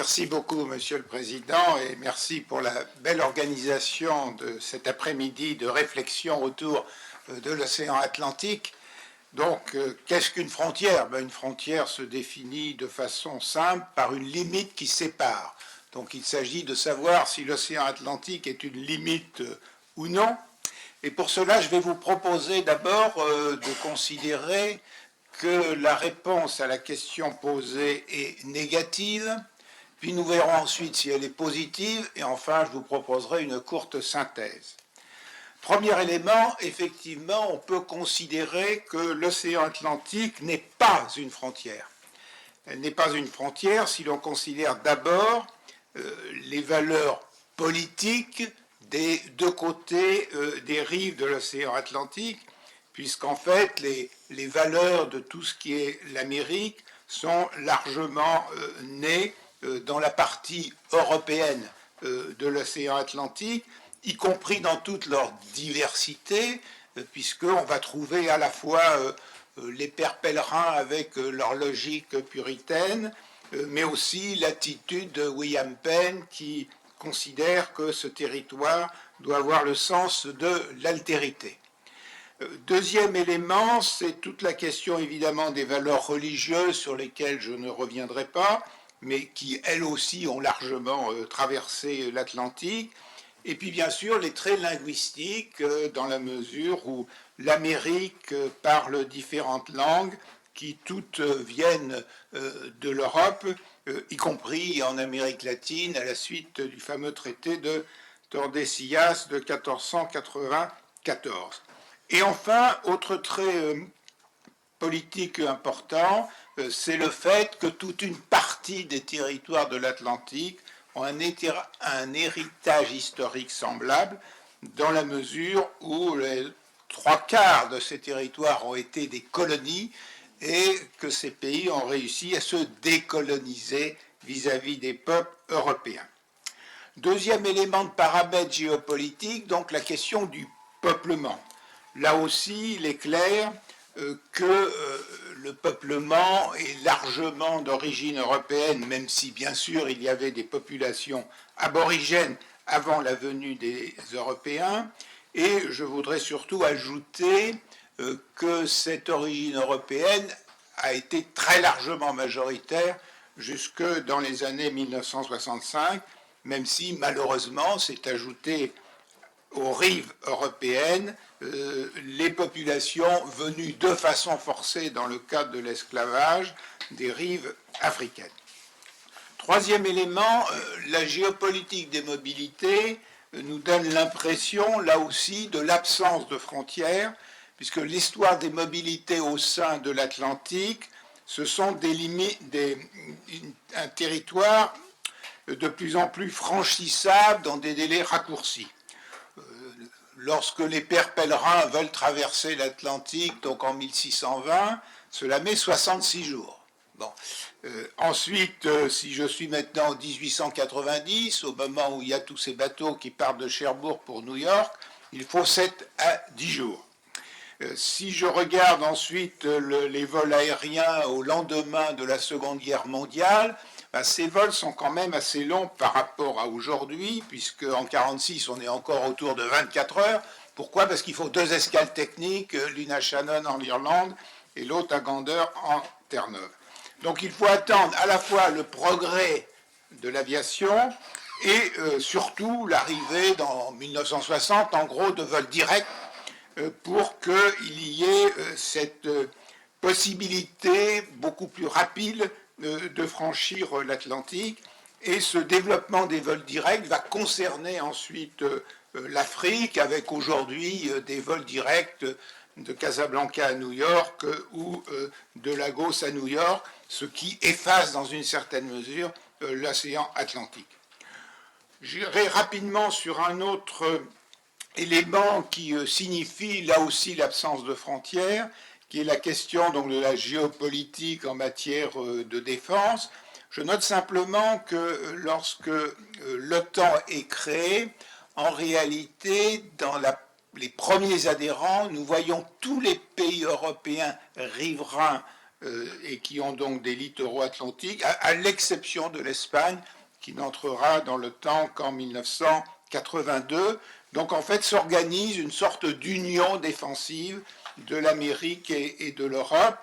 Merci beaucoup, Monsieur le Président, et merci pour la belle organisation de cet après-midi de réflexion autour de l'océan Atlantique. Donc, qu'est-ce qu'une frontière? Une frontière se définit de façon simple par une limite qui sépare. Donc, il s'agit de savoir si l'océan Atlantique est une limite ou non. Et pour cela, je vais vous proposer d'abord de considérer que la réponse à la question posée est négative, puis nous verrons ensuite si elle est positive, et enfin je vous proposerai une courte synthèse. Premier élément, effectivement, on peut considérer que l'océan Atlantique n'est pas une frontière. Elle n'est pas une frontière si l'on considère d'abord les valeurs politiques des deux côtés des rives de l'océan Atlantique, puisqu'en fait les valeurs de tout ce qui est l'Amérique sont largement nées dans la partie européenne de l'océan Atlantique, y compris dans toute leur diversité, puisqu'on va trouver à la fois les pères pèlerins avec leur logique puritaine, mais aussi l'attitude de William Penn qui considère que ce territoire doit avoir le sens de l'altérité. Deuxième élément, c'est toute la question évidemment des valeurs religieuses sur lesquelles je ne reviendrai pas, mais qui elles aussi ont largement traversé l'Atlantique. Et puis bien sûr les traits linguistiques dans la mesure où l'Amérique parle différentes langues qui toutes viennent de l'Europe, y compris en Amérique latine à la suite du fameux traité de Tordesillas de 1494. Et enfin, autre trait politique important, c'est le fait que toute une partie des territoires de l'Atlantique ont un héritage historique semblable, dans la mesure où les trois quarts de ces territoires ont été des colonies et que ces pays ont réussi à se décoloniser vis-à-vis des peuples européens. Deuxième élément de paramètre géopolitique, donc la question du peuplement. Là aussi, il est clair que le peuplement est largement d'origine européenne, même si bien sûr il y avait des populations aborigènes avant la venue des Européens. Et je voudrais surtout ajouter que cette origine européenne a été très largement majoritaire jusque dans les années 1965, même si malheureusement s'est ajouté aux rives européennes les populations venues de façon forcée dans le cadre de l'esclavage des rives africaines. Troisième élément, la géopolitique des mobilités nous donne l'impression, là aussi, de l'absence de frontières, puisque l'histoire des mobilités au sein de l'Atlantique, ce sont un territoire de plus en plus franchissable dans des délais raccourcis. Lorsque les pères pèlerins veulent traverser l'Atlantique, donc en 1620, cela met 66 jours. Bon. Ensuite, si je suis maintenant en 1890, au moment où il y a tous ces bateaux qui partent de Cherbourg pour New York, il faut 7 à 10 jours. Si je regarde ensuite les vols aériens au lendemain de la Seconde Guerre mondiale, ces vols sont quand même assez longs par rapport à aujourd'hui, puisque en 1946, on est encore autour de 24 heures. Pourquoi? Parce qu'il faut 2 escales techniques, l'une à Shannon en Irlande et l'autre à Gander en Terre-Neuve. Donc il faut attendre à la fois le progrès de l'aviation et surtout l'arrivée dans 1960, en gros, de vols directs pour qu'il y ait cette possibilité beaucoup plus rapide de franchir l'Atlantique. Et ce développement des vols directs va concerner ensuite l'Afrique, avec aujourd'hui des vols directs de Casablanca à New York ou de Lagos à New York, ce qui efface dans une certaine mesure l'océan Atlantique. J'irai rapidement sur un autre élément qui signifie là aussi l'absence de frontières, qui est la question donc, de la géopolitique en matière de défense. Je note simplement que lorsque l'OTAN est créée, en réalité, dans les premiers adhérents, nous voyons tous les pays européens riverains et qui ont donc des littoraux atlantiques, à l'exception de l'Espagne, qui n'entrera dans le temps qu'en 1982. Donc en fait s'organise une sorte d'union défensive de l'Amérique et de l'Europe,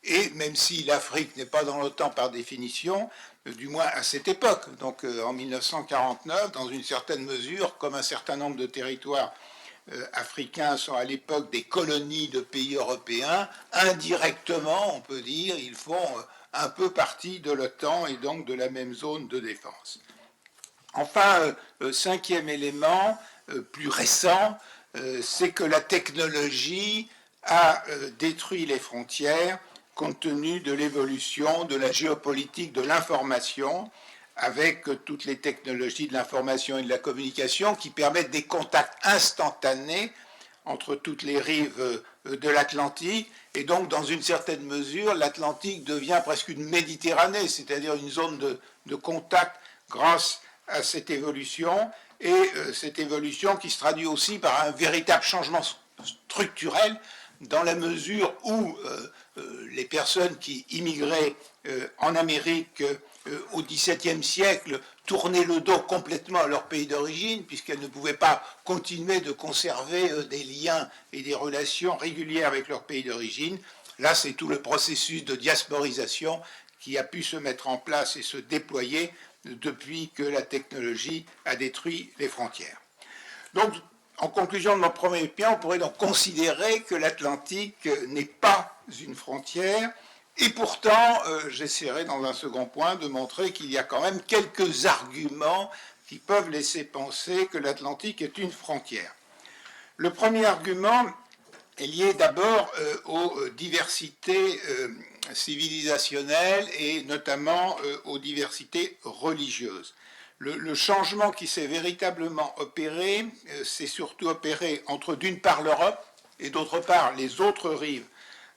et même si l'Afrique n'est pas dans l'OTAN par définition, du moins à cette époque, donc en 1949, dans une certaine mesure, comme un certain nombre de territoires africains sont à l'époque des colonies de pays européens, indirectement, on peut dire, ils font un peu partie de l'OTAN et donc de la même zone de défense. Enfin, cinquième élément, plus récent, c'est que la technologie a détruit les frontières compte tenu de l'évolution de la géopolitique de l'information, avec toutes les technologies de l'information et de la communication qui permettent des contacts instantanés entre toutes les rives de l'Atlantique, et donc dans une certaine mesure, l'Atlantique devient presque une Méditerranée, c'est-à-dire une zone de contact grâce à cette évolution, et cette évolution qui se traduit aussi par un véritable changement structurel, dans la mesure où les personnes qui immigraient en Amérique au XVIIe siècle tournaient le dos complètement à leur pays d'origine, puisqu'elles ne pouvaient pas continuer de conserver des liens et des relations régulières avec leur pays d'origine. Là, c'est tout le processus de diasporisation qui a pu se mettre en place et se déployer depuis que la technologie a détruit les frontières. Donc, en conclusion de mon premier point, on pourrait donc considérer que l'Atlantique n'est pas une frontière, et pourtant, j'essaierai dans un second point de montrer qu'il y a quand même quelques arguments qui peuvent laisser penser que l'Atlantique est une frontière. Le premier argument est lié d'abord aux diversités civilisationnelles et notamment aux diversités religieuses. Le changement qui s'est véritablement opéré, c'est surtout opéré entre d'une part l'Europe et d'autre part les autres rives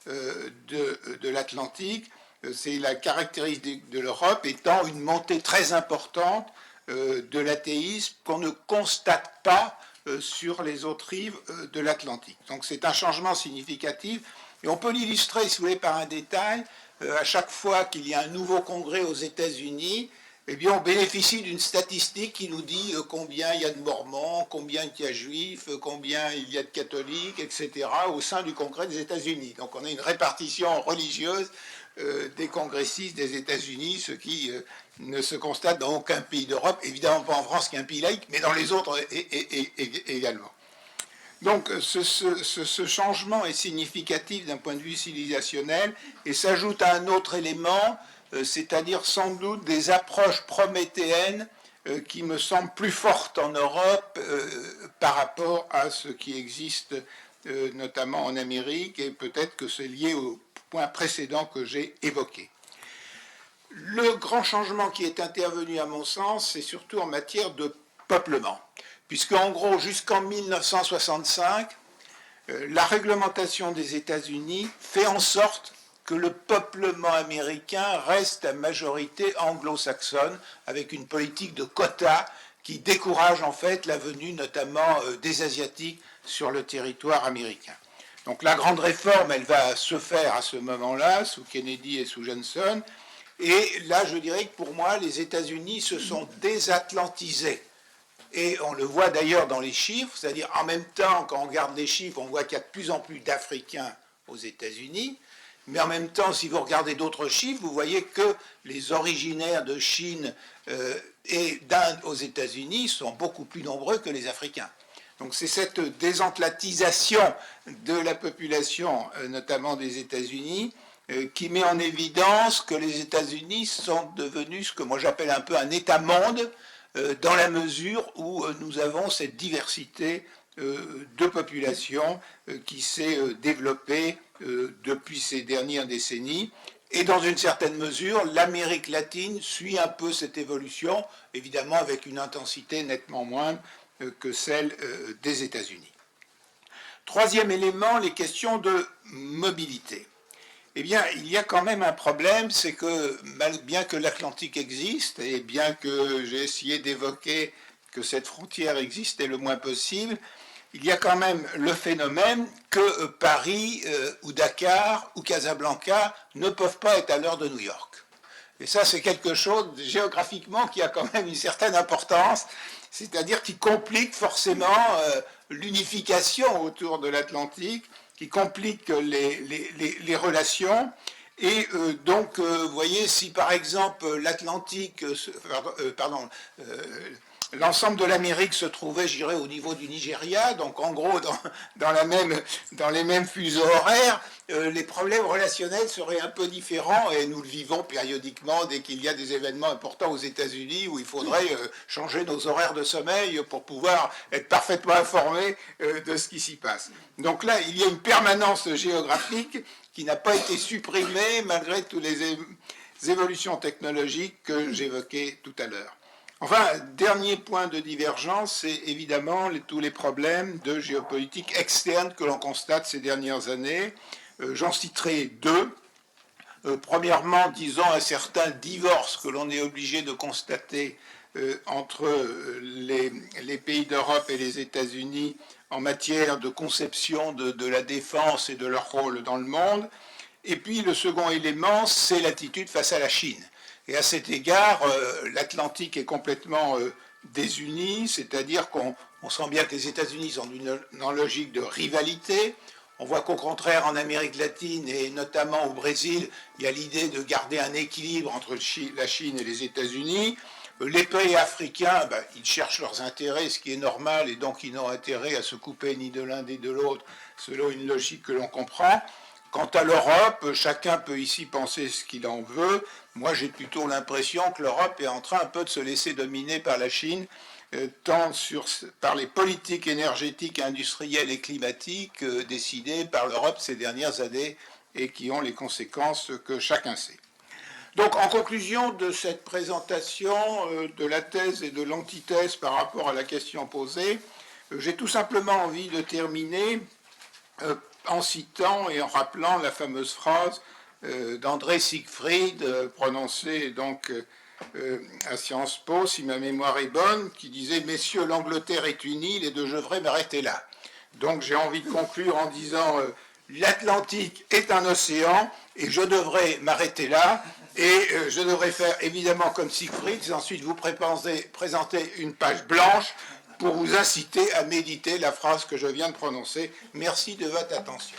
de l'Atlantique. C'est la caractéristique de l'Europe étant une montée très importante de l'athéisme qu'on ne constate pas sur les autres rives de l'Atlantique. Donc c'est un changement significatif, et on peut l'illustrer, si vous voulez, par un détail. À chaque fois qu'il y a un nouveau congrès aux États-Unis, eh bien, on bénéficie d'une statistique qui nous dit combien il y a de Mormons, combien il y a de Juifs, combien il y a de catholiques, etc., au sein du Congrès des États-Unis. Donc on a une répartition religieuse des congressistes des États-Unis, ce qui ne se constate dans aucun pays d'Europe, évidemment pas en France qui est un pays laïque, mais dans les autres également. Donc ce changement est significatif d'un point de vue civilisationnel, et s'ajoute à un autre élément, c'est-à-dire sans doute des approches prométhéennes qui me semblent plus fortes en Europe par rapport à ce qui existe notamment en Amérique, et peut-être que c'est lié au point précédent que j'ai évoqué. Le grand changement qui est intervenu à mon sens, c'est surtout en matière de peuplement, puisque en gros jusqu'en 1965, la réglementation des États-Unis fait en sorte que le peuplement américain reste à majorité anglo-saxonne, avec une politique de quotas qui décourage en fait la venue notamment des Asiatiques sur le territoire américain. Donc la grande réforme, elle va se faire à ce moment-là, sous Kennedy et sous Johnson, et là je dirais que pour moi, les États-Unis se sont désatlantisés. Et on le voit d'ailleurs dans les chiffres, c'est-à-dire en même temps, quand on regarde les chiffres, on voit qu'il y a de plus en plus d'Africains aux États-Unis, mais en même temps, si vous regardez d'autres chiffres, vous voyez que les originaires de Chine et d'Inde aux États-Unis sont beaucoup plus nombreux que les Africains. Donc c'est cette désatlantisation de la population, notamment des États-Unis, qui met en évidence que les États-Unis sont devenus ce que moi j'appelle un peu un État-monde, dans la mesure où nous avons cette diversité de population qui s'est développée depuis ces dernières décennies. Et dans une certaine mesure, l'Amérique latine suit un peu cette évolution, évidemment avec une intensité nettement moindre que celle des États-Unis. Troisième élément, les questions de mobilité. Eh bien, il y a quand même un problème, c'est que bien que l'Atlantique existe, et bien que j'ai essayé d'évoquer que cette frontière existait le moins possible, il y a quand même le phénomène que Paris ou Dakar ou Casablanca ne peuvent pas être à l'heure de New York. Et ça, c'est quelque chose géographiquement qui a quand même une certaine importance, c'est-à-dire qui complique forcément l'unification autour de l'Atlantique, qui complique les relations. Et donc, vous voyez, si par exemple l'Atlantique, l'ensemble de l'Amérique se trouvait, je dirais, au niveau du Nigeria, donc en gros dans les mêmes fuseaux horaires, les problèmes relationnels seraient un peu différents et nous le vivons périodiquement dès qu'il y a des événements importants aux États-Unis où il faudrait changer nos horaires de sommeil pour pouvoir être parfaitement informés de ce qui s'y passe. Donc là, il y a une permanence géographique qui n'a pas été supprimée malgré toutes les évolutions technologiques que j'évoquais tout à l'heure. Enfin, dernier point de divergence, c'est évidemment tous les problèmes de géopolitique externe que l'on constate ces dernières années. J'en citerai deux. Premièrement, disons un certain divorce que l'on est obligé de constater entre les pays d'Europe et les États-Unis en matière de conception de la défense et de leur rôle dans le monde. Et puis le second élément, c'est l'attitude face à la Chine. Et à cet égard, l'Atlantique est complètement désuni, c'est-à-dire qu'on sent bien que les États-Unis sont dans une logique de rivalité. On voit qu'au contraire, en Amérique latine et notamment au Brésil, il y a l'idée de garder un équilibre entre la Chine et les États-Unis. Les pays africains, ils cherchent leurs intérêts, ce qui est normal, et donc ils n'ont intérêt à se couper ni de l'un ni de l'autre, selon une logique que l'on comprend. Quant à l'Europe, chacun peut ici penser ce qu'il en veut. Moi, j'ai plutôt l'impression que l'Europe est en train un peu de se laisser dominer par la Chine, tant par les politiques énergétiques, industrielles et climatiques décidées par l'Europe ces dernières années et qui ont les conséquences que chacun sait. Donc, en conclusion de cette présentation de la thèse et de l'antithèse par rapport à la question posée, j'ai tout simplement envie de terminer en citant et en rappelant la fameuse phrase d'André Siegfried, prononcée donc à Sciences Po, si ma mémoire est bonne, qui disait « Messieurs, l'Angleterre est unie, les deux, je devrais m'arrêter là ». Donc j'ai envie de conclure en disant l'Atlantique est un océan et je devrais m'arrêter là et je devrais faire évidemment comme Siegfried, ensuite vous présenter une page blanche pour vous inciter à méditer la phrase que je viens de prononcer. Merci de votre attention.